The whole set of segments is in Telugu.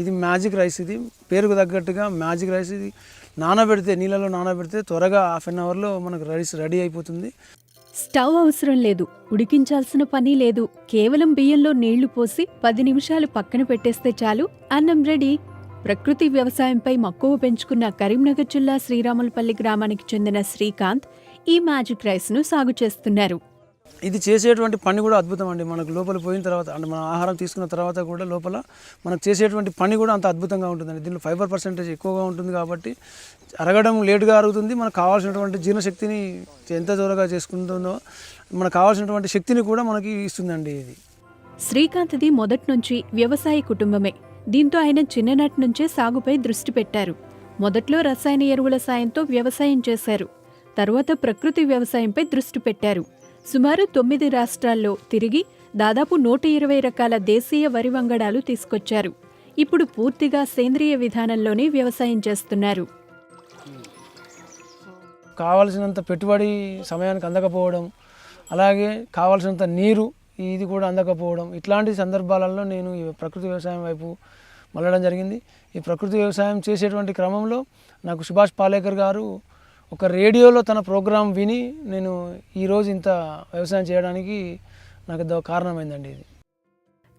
ఇది మ్యాజిక్ రైస్. ఇది పేరుకు తగ్గట్టుగా మ్యాజిక్ రైస్. ఇది నానబెడితే, నీళ్ళలో నానబెడితే త్వరగా హాఫ్ అన్ అవర్లో మనకు రైస్ రెడీ అయిపోతుంది. స్టవ్ అవసరం లేదు, ఉడికించాల్సిన పని లేదు. కేవలం బియ్యంలో నీళ్లు పోసి 10 నిమిషాలు పక్కన పెట్టేస్తే చాలు, అన్నం రెడీ. ప్రకృతి వ్యవసాయంపై మక్కువ పెంచుకున్న కరీంనగర్ జిల్లా శ్రీరాములపల్లి గ్రామానికి చెందిన శ్రీకాంత్ ఈ మ్యాజిక్ రైస్ను సాగు చేస్తున్నారు. ఇది చేసేటువంటి పని కూడా అద్భుతం అండి. మనకు లోపల పోయిన తర్వాత అంటే మన ఆహారం తీసుకున్న తర్వాత కూడా లోపల మనకు చేసేటువంటి పని కూడా అంత అద్భుతంగా ఉంటుందండి. దీనిలో ఫైబర్ పర్సెంటేజ్ ఎక్కువగా ఉంటుంది కాబట్టి అరగడం లేటుగా అరుగుతుంది. మనకు కావాల్సినటువంటి జీర్ణశక్తిని ఎంత త్వరగా చేసుకుంటుందో మనకు కావాల్సినటువంటి శక్తిని కూడా మనకి ఇస్తుందండి. ఇది శ్రీకాంత్ది మొదటి నుంచి వ్యవసాయ కుటుంబమే. దీంతో ఆయన చిన్ననాటి నుంచే సాగుపై దృష్టి పెట్టారు. మొదట్లో రసాయన ఎరువుల సాయంతో వ్యవసాయం చేశారు. తరువాత ప్రకృతి వ్యవసాయంపై దృష్టి పెట్టారు. సుమారు 9 రాష్ట్రాల్లో తిరిగి దాదాపు 120 రకాల దేశీయ వరి వంగడాలు తీసుకొచ్చారు. ఇప్పుడు పూర్తిగా సేంద్రియ విధానంలోనే వ్యవసాయం చేస్తున్నారు. కావలసినంత పెట్టుబడి సమయానికి అందకపోవడం, అలాగే కావలసినంత నీరు ఇది కూడా అందకపోవడం, ఇట్లాంటి సందర్భాలలో నేను ఈ ప్రకృతి వ్యవసాయం వైపు మళ్ళడం జరిగింది. ఈ ప్రకృతి వ్యవసాయం చేసేటువంటి క్రమంలో నాకు సుభాష్ పాలేకర్ గారు ఒక రేడియోలో తన ప్రోగ్రాం విని నేను ఈరోజు ఇంత వ్యవసాయం చేయడానికి నాకు కారణమైందండి. ఇది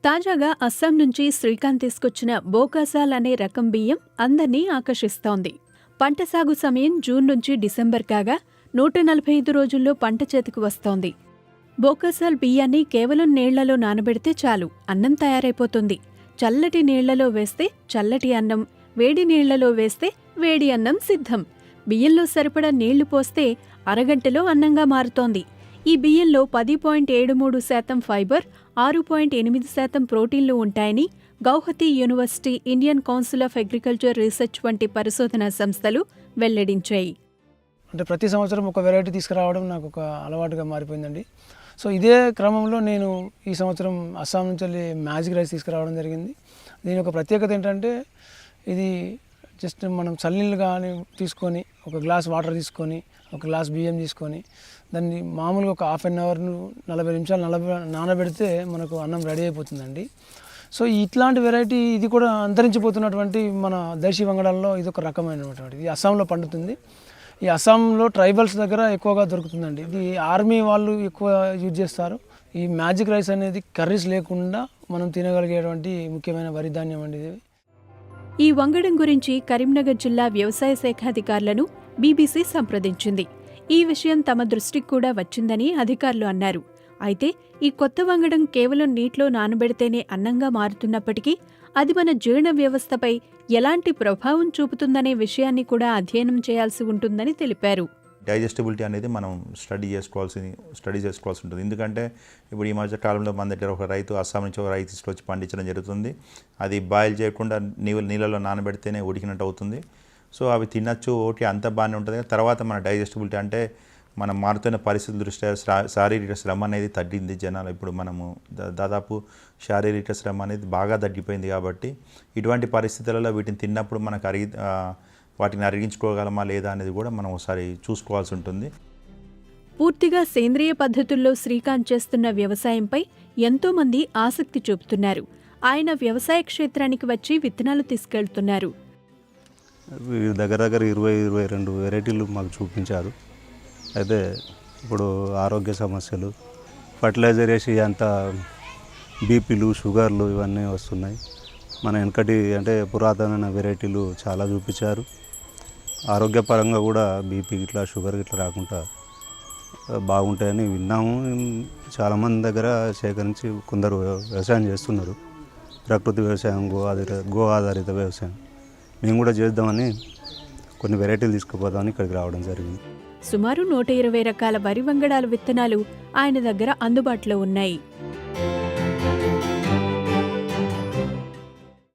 తాజాగా అస్సాం నుంచి శ్రీకాంత్ తీసుకొచ్చిన బోకాసాల్ అనే రకం బియ్యం అందర్నీ ఆకర్షిస్తోంది. పంట సాగు సమయం జూన్ నుంచి డిసెంబర్ కాగా 145 రోజుల్లో పంట చేతికి వస్తోంది. బోకాసాల్ బియ్యాన్ని కేవలం నీళ్లలో నానబెడితే చాలు, అన్నం తయారైపోతుంది. చల్లటి నీళ్లలో వేస్తే చల్లటి అన్నం, వేడి నీళ్లలో వేస్తే వేడి అన్నం సిద్ధం. బియ్యంలో సరిపడా నీళ్లు పోస్తే అరగంటలో అన్నంగా మారుతోంది. ఈ బియ్యంలో 10.73% ఫైబర్, 6.8% ప్రోటీన్లు ఉంటాయని Guwahati university, Indian council of agriculture research వంటి పరిశోధనా సంస్థలు వెల్లడించాయి. అంటే ప్రతి సంవత్సరం ఒక వెరైటీ తీసుకురావడం నాకు ఒక అలవాటుగా మారిపోయిందండి. సో ఇదే క్రమంలో నేను ఈ సంవత్సరం అస్సాం నుంచి వెళ్ళి మ్యాజిక్ రైస్ తీసుకురావడం జరిగింది. దీని ఒక ప్రత్యేకత ఏంటంటే ఇది జస్ట్ మనం చల్లనీళ్ళు కానీ తీసుకొని, ఒక గ్లాస్ వాటర్ తీసుకొని, ఒక గ్లాస్ బియ్యం తీసుకొని దాన్ని మామూలుగా ఒక హాఫ్ అన్ అవర్ 40 నిమిషాలు నానబెడితే మనకు అన్నం రెడీ అయిపోతుందండి. సో ఇట్లాంటి వెరైటీ ఇది కూడా అంతరించిపోతున్నటువంటి మన దేశీ వంగడాల్లో ఇది ఒక రకమైనటువంటి, ఇది అస్సాంలో పండుతుంది. ఈ అస్సాంలో ట్రైబల్స్ దగ్గర ఎక్కువగా దొరుకుతుందండి. ఇది ఆర్మీ వాళ్ళు ఎక్కువ యూజ్ చేస్తారు. ఈ మ్యాజిక్ రైస్ అనేది కర్రీస్ లేకుండా మనం తినగలిగేటువంటి ముఖ్యమైన వరి ధాన్యం అండి ఇది. ఈ వంగడం గురించి కరీంనగర్ జిల్లా వ్యవసాయ శాఖ అధికారులను బీబీసీ సంప్రదించింది. ఈ విషయం తమ దృష్టికి కూడా వచ్చిందని అధికారులు అన్నారు. అయితే ఈ కొత్త వంగడం కేవలం నీటిలో నానబెడితేనే అన్నంగా మారుతున్నప్పటికీ అది మన జీర్ణ వ్యవస్థపై ఎలాంటి ప్రభావం చూపుతుందనే విషయాన్ని కూడా అధ్యయనం చేయాల్సి ఉంటుందని తెలిపారు. డైజెస్టిబిలిటీ అనేది మనం స్టడీ చేసుకోవాల్సి ఉంటుంది. ఎందుకంటే ఇప్పుడు ఈ మధ్య కాలంలో మన దగ్గర ఒక రైతు అస్సాం నుంచి ఒక రైతు తీసుకొచ్చి పండించడం జరుగుతుంది. అది బాయిల్ చేయకుండా నీళ్ళలో నానబెడితేనే ఉడికినట్టు అవుతుంది. సో అవి తినచ్చు, ఒకటి అంత బాగానే ఉంటుంది. తర్వాత మన డైజెస్టిబిలిటీ అంటే మనం మారుతున్న పరిస్థితుల దృష్ట్యా శారీరక శ్రమ అనేది తగ్గింది జనాలు. ఇప్పుడు మనము దాదాపు శారీరక శ్రమ అనేది బాగా తగ్గిపోయింది. కాబట్టి ఇటువంటి పరిస్థితులలో వీటిని తిన్నప్పుడు మనకు వాటిని అరిగించుకోగలమా లేదా అనేది కూడా మనం ఒకసారి చూసుకోవాల్సి ఉంటుంది. పూర్తిగా సేంద్రియ పద్ధతుల్లో శ్రీకాంత్ చేస్తున్న వ్యవసాయంపై ఎంతోమంది ఆసక్తి చూపుతున్నారు. ఆయన వ్యవసాయ క్షేత్రానికి వచ్చి విత్తనాలు తీసుకెళ్తున్నారు. దగ్గర 20-22 వెరైటీలు మాకు చూపించారు. అయితే ఇప్పుడు ఆరోగ్య సమస్యలు, ఫర్టిలైజర్ వేసి అంత బీపీలు, షుగర్లు ఇవన్నీ వస్తున్నాయి. మన వెనకటి అంటే పురాతనమైన వెరైటీలు చాలా చూపించారు. ఆరోగ్యపరంగా కూడా బీపీ ఇట్లా షుగర్ ఇట్లా రాకుండా బాగుంటాయని విన్నాము. చాలామంది దగ్గర సేకరించి కొందరు వ్యవసాయం చేస్తున్నారు. ప్రకృతి వ్యవసాయం, గో ఆధారిత వ్యవసాయం మేము కూడా చేద్దామని కొన్ని వెరైటీలు తీసుకుపోదామని ఇక్కడికి రావడం జరిగింది. సుమారు 120 రకాల వరి వంగడాల విత్తనాలు ఆయన దగ్గర అందుబాటులో ఉన్నాయి.